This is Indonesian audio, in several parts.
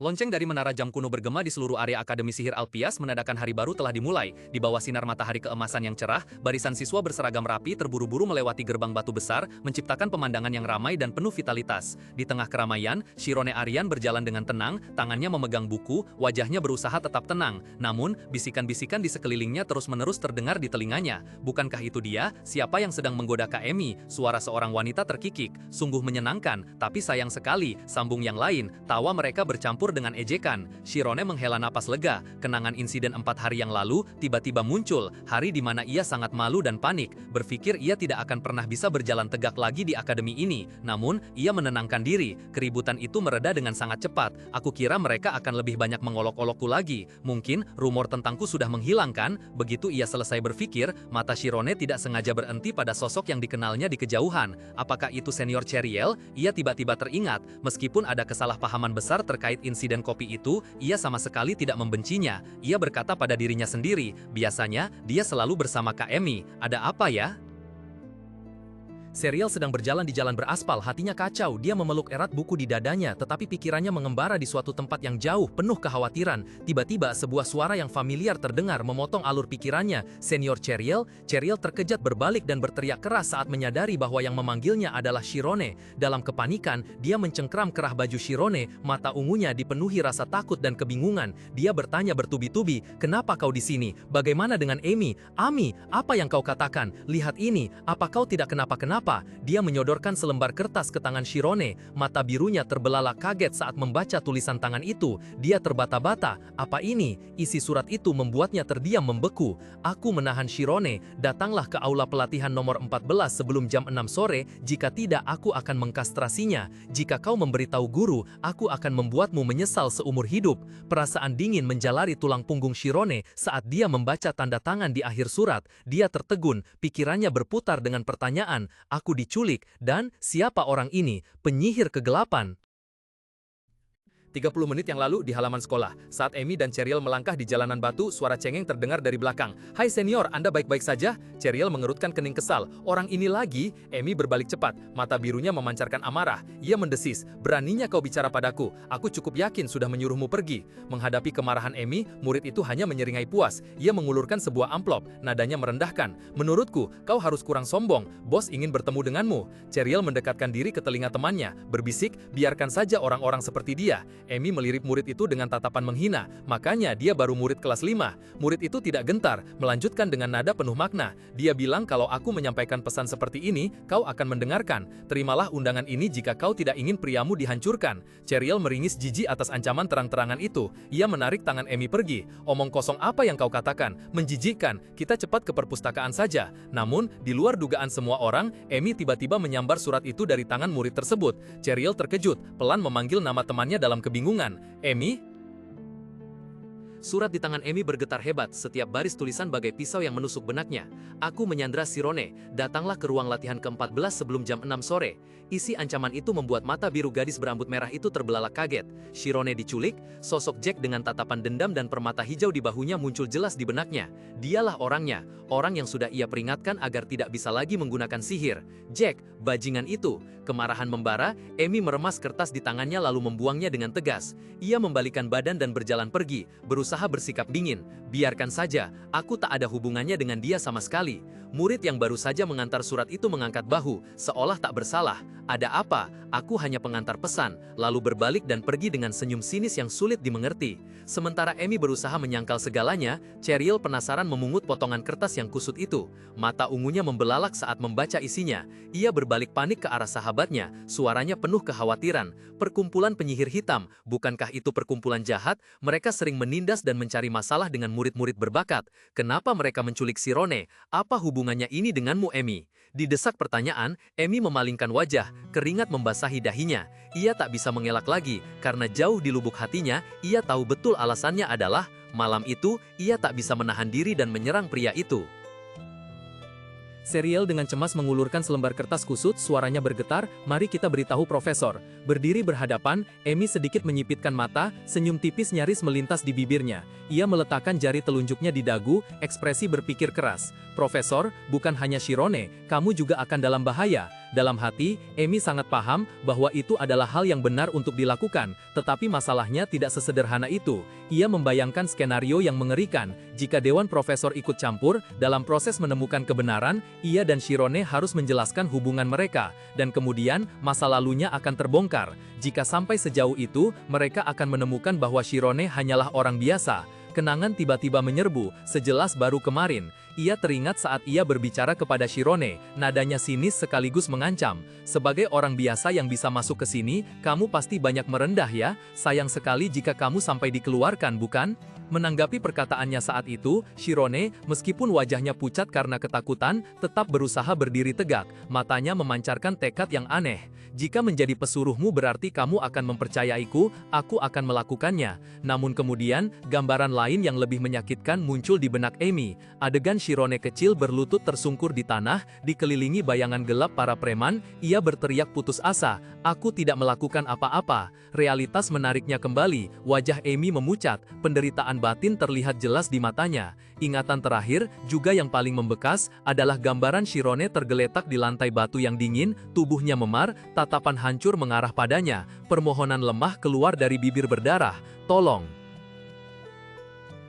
Lonceng dari menara jam kuno bergema di seluruh area Akademi Sihir Alpias menandakan hari baru telah dimulai. Di bawah sinar matahari keemasan yang cerah, barisan siswa berseragam rapi terburu-buru melewati gerbang batu besar, menciptakan pemandangan yang ramai dan penuh vitalitas. Di tengah keramaian, Shirone Aryan berjalan dengan tenang, tangannya memegang buku, wajahnya berusaha tetap tenang. Namun, bisikan-bisikan di sekelilingnya terus-menerus terdengar di telinganya. Bukankah itu dia? Siapa yang sedang menggoda Kak Emi? Suara seorang wanita terkikik. Sungguh menyenangkan, tapi sayang sekali, sambung yang lain, tawa mereka bercampur dengan ejekan. Shirone menghela napas lega. Kenangan insiden 4 hari yang lalu tiba-tiba muncul, hari di mana ia sangat malu dan panik, berpikir ia tidak akan pernah bisa berjalan tegak lagi di akademi ini. Namun, ia menenangkan diri. Keributan itu mereda dengan sangat cepat. Aku kira mereka akan lebih banyak mengolok-olokku lagi. Mungkin rumor tentangku sudah menghilangkan. Begitu ia selesai berpikir, mata Shirone tidak sengaja berhenti pada sosok yang dikenalnya di kejauhan. Apakah itu senior Ceriel? Ia tiba-tiba teringat, meskipun ada kesalahpahaman besar terkait insiden kopi itu, ia sama sekali tidak membencinya. Ia berkata pada dirinya sendiri, biasanya dia selalu bersama Kak Emi. Ada apa ya? Serial sedang berjalan di jalan beraspal, hatinya kacau. Dia memeluk erat buku di dadanya, tetapi pikirannya mengembara di suatu tempat yang jauh, penuh kekhawatiran. Tiba-tiba, sebuah suara yang familiar terdengar memotong alur pikirannya. Senior Ceriel terkejut berbalik dan berteriak keras saat menyadari bahwa yang memanggilnya adalah Shirone. Dalam kepanikan, dia mencengkram kerah baju Shirone, mata ungunya dipenuhi rasa takut dan kebingungan. Dia bertanya bertubi-tubi, "Kenapa kau di sini? Bagaimana dengan Emi? Ami, apa yang kau katakan? Lihat ini, apa kau tidak kenapa-kenapa?" Dia menyodorkan selembar kertas ke tangan Shirone. Mata birunya terbelalak kaget saat membaca tulisan tangan itu. Dia terbata-bata. Apa ini? Isi surat itu membuatnya terdiam membeku. "Aku menahan Shirone. Datanglah ke aula pelatihan nomor 14 sebelum jam 6 sore. Jika tidak, aku akan mengkastrasinya. Jika kau memberitahu guru, aku akan membuatmu menyesal seumur hidup." Perasaan dingin menjalari tulang punggung Shirone saat dia membaca tanda tangan di akhir surat. Dia tertegun, pikirannya berputar dengan pertanyaan, "Aku diculik, dan siapa orang ini? Penyihir kegelapan?" 30 menit yang lalu di halaman sekolah, saat Emi dan Ceriel melangkah di jalanan batu, suara cengeng terdengar dari belakang. "Hai senior, Anda baik-baik saja?" Ceriel mengerutkan kening kesal. "Orang ini lagi?" Emi berbalik cepat, mata birunya memancarkan amarah. Ia mendesis, "Beraninya kau bicara padaku? Aku cukup yakin sudah menyuruhmu pergi." Menghadapi kemarahan Emi, murid itu hanya menyeringai puas. Ia mengulurkan sebuah amplop, nadanya merendahkan. "Menurutku, kau harus kurang sombong. Bos ingin bertemu denganmu." Ceriel mendekatkan diri ke telinga temannya, berbisik, "Biarkan saja orang-orang seperti dia." Emi melirik murid itu dengan tatapan menghina, "Makanya dia baru murid kelas 5. Murid itu tidak gentar, melanjutkan dengan nada penuh makna. Dia bilang kalau aku menyampaikan pesan seperti ini, kau akan mendengarkan. Terimalah undangan ini jika kau tidak ingin priamu dihancurkan." Ceriel meringis jijik atas ancaman terang-terangan itu. Ia menarik tangan Emi pergi. "Omong kosong apa yang kau katakan? Menjijikkan, kita cepat ke perpustakaan saja." Namun, di luar dugaan semua orang, Emi tiba-tiba menyambar surat itu dari tangan murid tersebut. Ceriel terkejut, pelan memanggil nama temannya dalam kebingungan. "Emi?" Surat di tangan Emi bergetar hebat, setiap baris tulisan bagai pisau yang menusuk benaknya. "Aku menyandra Shirone, datanglah ke ruang latihan ke-14 sebelum jam 6 sore. Isi ancaman itu membuat mata biru gadis berambut merah itu terbelalak kaget. Shirone diculik, sosok Jack dengan tatapan dendam dan permata hijau di bahunya muncul jelas di benaknya. Dialah orangnya, orang yang sudah ia peringatkan agar tidak bisa lagi menggunakan sihir. Jack, bajingan itu. Kemarahan membara, Emi meremas kertas di tangannya lalu membuangnya dengan tegas. Ia membalikan badan dan berjalan pergi, berusaha bersikap dingin. "Biarkan saja, aku tak ada hubungannya dengan dia sama sekali." Murid yang baru saja mengantar surat itu mengangkat bahu, seolah tak bersalah. "Ada apa? Aku hanya pengantar pesan," lalu berbalik dan pergi dengan senyum sinis yang sulit dimengerti. Sementara Emi berusaha menyangkal segalanya, Ceriel penasaran memungut potongan kertas yang kusut itu. Mata ungunya membelalak saat membaca isinya. Ia berbalik panik ke arah sahabatnya, suaranya penuh kekhawatiran. "Perkumpulan penyihir hitam, bukankah itu perkumpulan jahat? Mereka sering menindas dan mencari masalah dengan murid-murid berbakat. Kenapa mereka menculik Shirone? Apa hubungannya ini denganmu, Emi?" Didesak pertanyaan, Emi memalingkan wajah, keringat membasahi dahinya. Ia tak bisa mengelak lagi, karena jauh di lubuk hatinya, ia tahu betul alasannya adalah, malam itu, ia tak bisa menahan diri dan menyerang pria itu. Serial dengan cemas mengulurkan selembar kertas kusut, suaranya bergetar, "Mari kita beritahu Profesor." Berdiri berhadapan, Amy sedikit menyipitkan mata, senyum tipis nyaris melintas di bibirnya. Ia meletakkan jari telunjuknya di dagu, ekspresi berpikir keras. "Profesor, bukan hanya Shirone, kamu juga akan dalam bahaya." Dalam hati, Amy sangat paham bahwa itu adalah hal yang benar untuk dilakukan, tetapi masalahnya tidak sesederhana itu. Ia membayangkan skenario yang mengerikan. Jika Dewan Profesor ikut campur, dalam proses menemukan kebenaran, ia dan Shirone harus menjelaskan hubungan mereka, dan kemudian masa lalunya akan terbongkar. Jika sampai sejauh itu, mereka akan menemukan bahwa Shirone hanyalah orang biasa. Kenangan tiba-tiba menyerbu, sejelas baru kemarin. Ia teringat saat ia berbicara kepada Shirone, nadanya sinis sekaligus mengancam. "Sebagai orang biasa yang bisa masuk ke sini, kamu pasti banyak merendah ya, sayang sekali jika kamu sampai dikeluarkan, bukan?" Menanggapi perkataannya saat itu, Shirone, meskipun wajahnya pucat karena ketakutan, tetap berusaha berdiri tegak, matanya memancarkan tekad yang aneh. "Jika menjadi pesuruhmu berarti kamu akan mempercayaiku, aku akan melakukannya." Namun kemudian, gambaran lain yang lebih menyakitkan muncul di benak Amy. Adegan Shirone kecil berlutut tersungkur di tanah, dikelilingi bayangan gelap para preman, ia berteriak putus asa, "Aku tidak melakukan apa-apa." Realitas menariknya kembali, wajah Amy memucat, penderitaan batin terlihat jelas di matanya. Ingatan terakhir, juga yang paling membekas, adalah gambaran Shirone tergeletak di lantai batu yang dingin, tubuhnya memar, tatapan hancur mengarah padanya, permohonan lemah keluar dari bibir berdarah, "Tolong."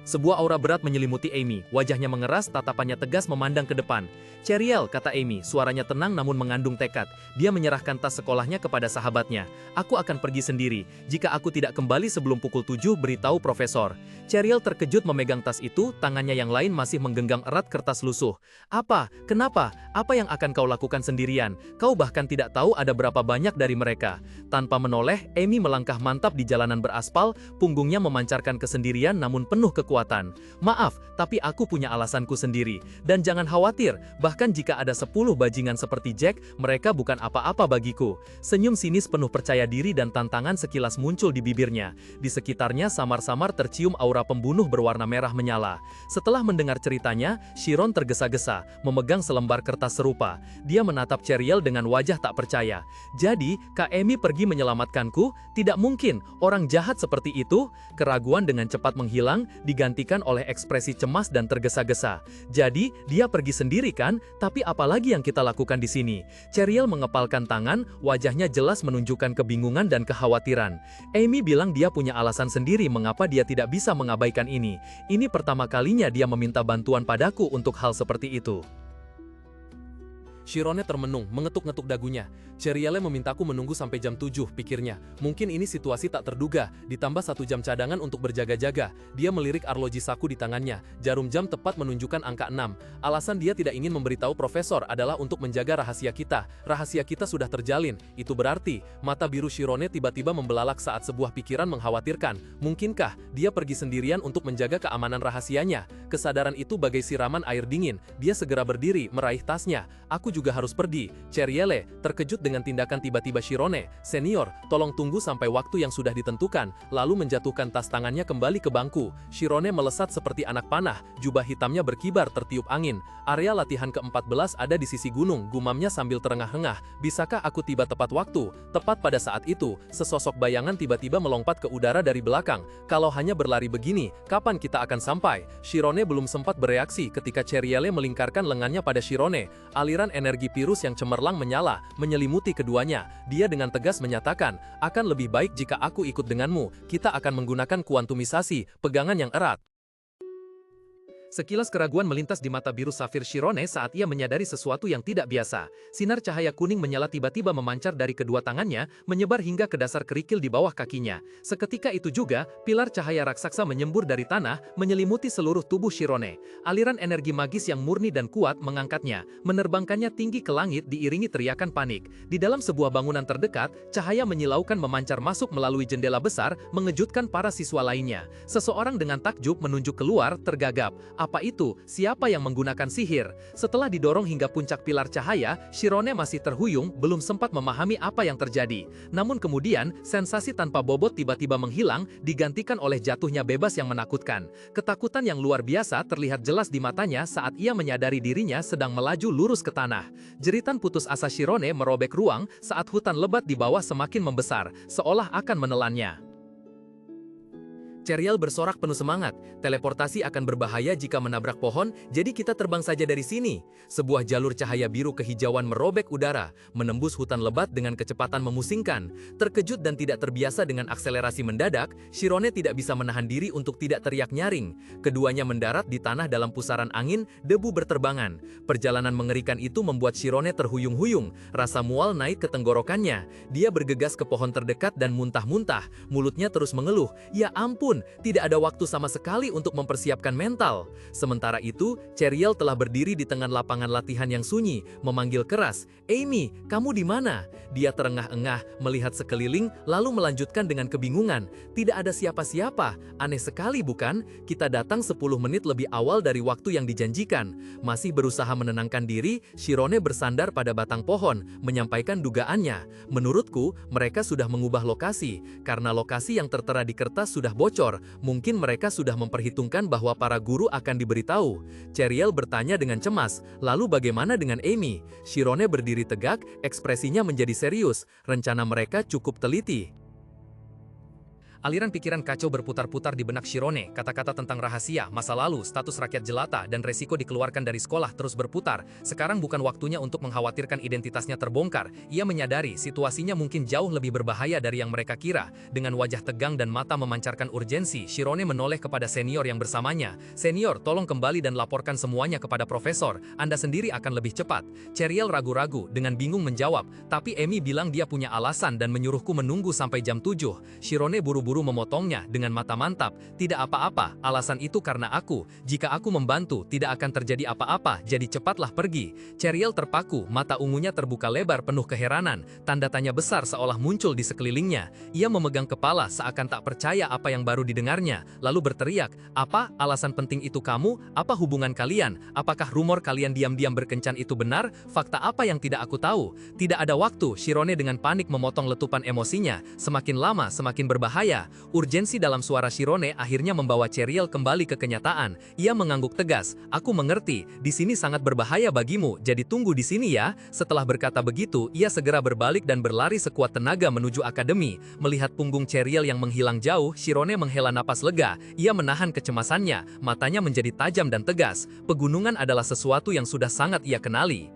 Sebuah aura berat menyelimuti Amy, wajahnya mengeras, tatapannya tegas memandang ke depan. "Cheryl," kata Amy, suaranya tenang namun mengandung tekad. Dia menyerahkan tas sekolahnya kepada sahabatnya. "Aku akan pergi sendiri. Jika aku tidak kembali sebelum pukul 7, beritahu Profesor." Cheryl terkejut memegang tas itu, tangannya yang lain masih menggenggam erat kertas lusuh. "Apa? Kenapa? Apa yang akan kau lakukan sendirian? Kau bahkan tidak tahu ada berapa banyak dari mereka." Tanpa menoleh, Amy melangkah mantap di jalanan beraspal, punggungnya memancarkan kesendirian namun penuh kekuatan. "Maaf, tapi aku punya alasanku sendiri. Dan jangan khawatir, bahkan jika ada 10 bajingan seperti Jack, mereka bukan apa-apa bagiku." Senyum sinis penuh percaya diri dan tantangan sekilas muncul di bibirnya. Di sekitarnya samar-samar tercium aura pembunuh berwarna merah menyala. Setelah mendengar ceritanya, Chiron tergesa-gesa, memegang selembar kertas serupa. Dia menatap Cheryl dengan wajah tak percaya. "Jadi, Kak Amy pergi menyelamatkanku? Tidak mungkin, orang jahat seperti itu?" Keraguan dengan cepat menghilang, digantikan oleh ekspresi cemas dan tergesa-gesa. "Jadi, dia pergi sendiri kan? Tapi apalagi yang kita lakukan di sini?" Cheryl mengepalkan tangan, wajahnya jelas menunjukkan kebingungan dan kekhawatiran. Amy bilang dia punya alasan sendiri mengapa dia tidak bisa mengabaikan ini. Ini pertama kalinya dia meminta bantuan padaku untuk hal seperti itu. Shirone termenung, mengetuk-ngetuk dagunya. "Cheryl memintaku menunggu sampai jam 7, pikirnya. Mungkin ini situasi tak terduga, ditambah 1 jam cadangan untuk berjaga-jaga." Dia melirik arloji saku di tangannya. Jarum jam tepat menunjukkan angka 6. Alasan dia tidak ingin memberitahu Profesor adalah untuk menjaga rahasia kita. Rahasia kita sudah terjalin. Itu berarti, mata biru Shirone tiba-tiba membelalak saat sebuah pikiran mengkhawatirkan. Mungkinkah dia pergi sendirian untuk menjaga keamanan rahasianya? Kesadaran itu bagai siraman air dingin. Dia segera berdiri, meraih tasnya. "Aku juga harus pergi." Cheryl terkejut dengan tindakan tiba-tiba Shirone. "Senior, tolong tunggu sampai waktu yang sudah ditentukan." Lalu menjatuhkan tas tangannya kembali ke bangku. Shirone melesat seperti anak panah, jubah hitamnya berkibar tertiup angin. "Area latihan ke-14 ada di sisi gunung," gumamnya sambil terengah-engah. "Bisakah aku tiba tepat waktu?" Tepat pada saat itu, sesosok bayangan tiba-tiba melompat ke udara dari belakang. "Kalau hanya berlari begini, kapan kita akan sampai?" Shirone belum sempat bereaksi ketika Cheryl melingkarkan lengannya pada Shirone. Aliran energi virus yang cemerlang menyala, menyelimuti keduanya. Dia dengan tegas menyatakan, "Akan lebih baik jika aku ikut denganmu. Kita akan menggunakan kuantumisasi, pegangan yang erat." Sekilas keraguan melintas di mata biru safir Shirone saat ia menyadari sesuatu yang tidak biasa. Sinar cahaya kuning menyala tiba-tiba memancar dari kedua tangannya, menyebar hingga ke dasar kerikil di bawah kakinya. Seketika itu juga, pilar cahaya raksasa menyembur dari tanah, menyelimuti seluruh tubuh Shirone. Aliran energi magis yang murni dan kuat mengangkatnya, menerbangkannya tinggi ke langit diiringi teriakan panik. Di dalam sebuah bangunan terdekat, cahaya menyilaukan memancar masuk melalui jendela besar, mengejutkan para siswa lainnya. Seseorang dengan takjub menunjuk keluar, tergagap. Apa itu? Siapa yang menggunakan sihir? Setelah didorong hingga puncak pilar cahaya, Shirone masih terhuyung, belum sempat memahami apa yang terjadi. Namun kemudian, sensasi tanpa bobot tiba-tiba menghilang, digantikan oleh jatuhnya bebas yang menakutkan. Ketakutan yang luar biasa terlihat jelas di matanya saat ia menyadari dirinya sedang melaju lurus ke tanah. Jeritan putus asa Shirone merobek ruang saat hutan lebat di bawah semakin membesar, seolah akan menelannya. Cerial bersorak penuh semangat. Teleportasi akan berbahaya jika menabrak pohon, jadi kita terbang saja dari sini. Sebuah jalur cahaya biru kehijauan merobek udara, menembus hutan lebat dengan kecepatan memusingkan. Terkejut dan tidak terbiasa dengan akselerasi mendadak, Shirone tidak bisa menahan diri untuk tidak teriak nyaring. Keduanya mendarat di tanah dalam pusaran angin, debu berterbangan. Perjalanan mengerikan itu membuat Shirone terhuyung-huyung, rasa mual naik ke tenggorokannya. Dia bergegas ke pohon terdekat dan muntah-muntah, mulutnya terus mengeluh, "Ya ampun, tidak ada waktu sama sekali untuk mempersiapkan mental." Sementara itu, Cerial telah berdiri di tengah lapangan latihan yang sunyi, memanggil keras, "Amy, kamu di mana?" Dia terengah-engah, melihat sekeliling, lalu melanjutkan dengan kebingungan, "Tidak ada siapa-siapa. Aneh sekali bukan? Kita datang 10 menit lebih awal dari waktu yang dijanjikan." Masih berusaha menenangkan diri, Shirone bersandar pada batang pohon, menyampaikan dugaannya. "Menurutku, mereka sudah mengubah lokasi, karena lokasi yang tertera di kertas sudah bocor. Mungkin mereka sudah memperhitungkan bahwa para guru akan diberitahu." Cerial bertanya dengan cemas, "Lalu bagaimana dengan Amy?" Shirone berdiri tegak, ekspresinya menjadi serius. Rencana mereka cukup teliti. Aliran pikiran kacau berputar-putar di benak Shirone, kata-kata tentang rahasia, masa lalu, status rakyat jelata, dan resiko dikeluarkan dari sekolah terus berputar. Sekarang bukan waktunya untuk mengkhawatirkan identitasnya terbongkar. Ia menyadari situasinya mungkin jauh lebih berbahaya dari yang mereka kira. Dengan wajah tegang dan mata memancarkan urgensi, Shirone menoleh kepada senior yang bersamanya. "Senior, tolong kembali dan laporkan semuanya kepada profesor. Anda sendiri akan lebih cepat." Cerial ragu-ragu, dengan bingung menjawab, "Tapi Amy bilang dia punya alasan dan menyuruhku menunggu sampai jam 7. Shirone buru-buru memotongnya dengan mata mantap, "Tidak apa-apa, alasan itu karena aku. Jika aku membantu, tidak akan terjadi apa-apa, jadi cepatlah pergi." Cerial terpaku, mata ungunya terbuka lebar penuh keheranan, tanda tanya besar seolah muncul di sekelilingnya. Ia memegang kepala seakan tak percaya apa yang baru didengarnya, lalu berteriak, "Apa alasan penting itu kamu? Apa hubungan kalian? Apakah rumor kalian diam-diam berkencan itu benar? Fakta apa yang tidak aku tahu?" "Tidak ada waktu." Shirone dengan panik memotong letupan emosinya, "Semakin lama semakin berbahaya." Urgensi dalam suara Shirone akhirnya membawa Cerial kembali ke kenyataan. Ia mengangguk tegas, "Aku mengerti, di sini sangat berbahaya bagimu, jadi tunggu di sini ya." Setelah berkata begitu, ia segera berbalik dan berlari sekuat tenaga menuju akademi. Melihat punggung Cerial yang menghilang jauh, Shirone menghela napas lega. Ia menahan kecemasannya, matanya menjadi tajam dan tegas. Pegunungan adalah sesuatu yang sudah sangat ia kenali.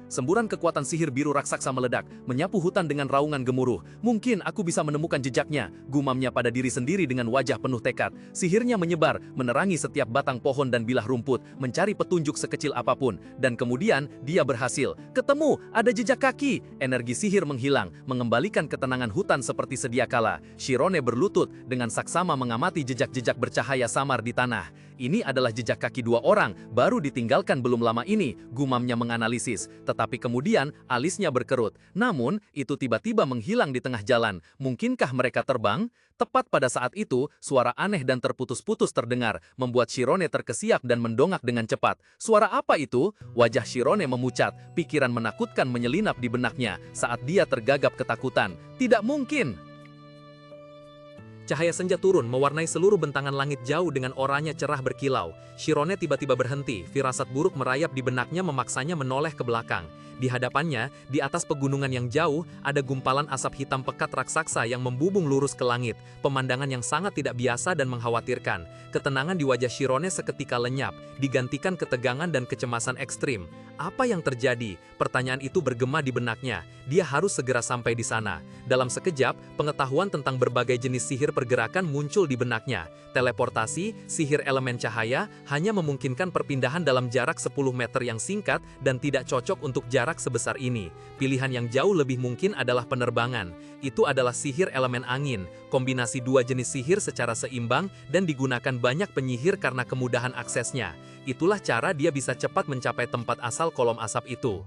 Semburan kekuatan sihir biru raksasa meledak, menyapu hutan dengan raungan gemuruh. "Mungkin aku bisa menemukan jejaknya," gumamnya pada diri sendiri dengan wajah penuh tekad. Sihirnya menyebar, menerangi setiap batang pohon dan bilah rumput, mencari petunjuk sekecil apapun. Dan kemudian, dia berhasil. "Ketemu, ada jejak kaki!" Energi sihir menghilang, mengembalikan ketenangan hutan seperti sedia kala. Shirone berlutut, dengan saksama mengamati jejak-jejak bercahaya samar di tanah. "Ini adalah jejak kaki dua orang, baru ditinggalkan belum lama ini," gumamnya menganalisis. Tetapi kemudian, alisnya berkerut. Namun, itu tiba-tiba menghilang di tengah jalan. Mungkinkah mereka terbang? Tepat pada saat itu, suara aneh dan terputus-putus terdengar, membuat Shirone terkesiap dan mendongak dengan cepat. "Suara apa itu?" Wajah Shirone memucat, pikiran menakutkan menyelinap di benaknya saat dia tergagap ketakutan. "Tidak mungkin!" Cahaya senja turun mewarnai seluruh bentangan langit jauh dengan oranye cerah berkilau. Shirone tiba-tiba berhenti, firasat buruk merayap di benaknya memaksanya menoleh ke belakang. Di hadapannya, di atas pegunungan yang jauh, ada gumpalan asap hitam pekat raksasa yang membubung lurus ke langit, pemandangan yang sangat tidak biasa dan mengkhawatirkan. Ketenangan di wajah Shirone seketika lenyap, digantikan ketegangan dan kecemasan ekstrim. Apa yang terjadi? Pertanyaan itu bergema di benaknya. Dia harus segera sampai di sana. Dalam sekejap, pengetahuan tentang berbagai jenis sihir pergerakan muncul di benaknya. Teleportasi, sihir elemen cahaya, hanya memungkinkan perpindahan dalam jarak 10 meter yang singkat dan tidak cocok untuk jarak sebesar ini. Pilihan yang jauh lebih mungkin adalah penerbangan. Itu adalah sihir elemen angin, kombinasi dua jenis sihir secara seimbang dan digunakan banyak penyihir karena kemudahan aksesnya. Itulah cara dia bisa cepat mencapai tempat asal kolom asap itu.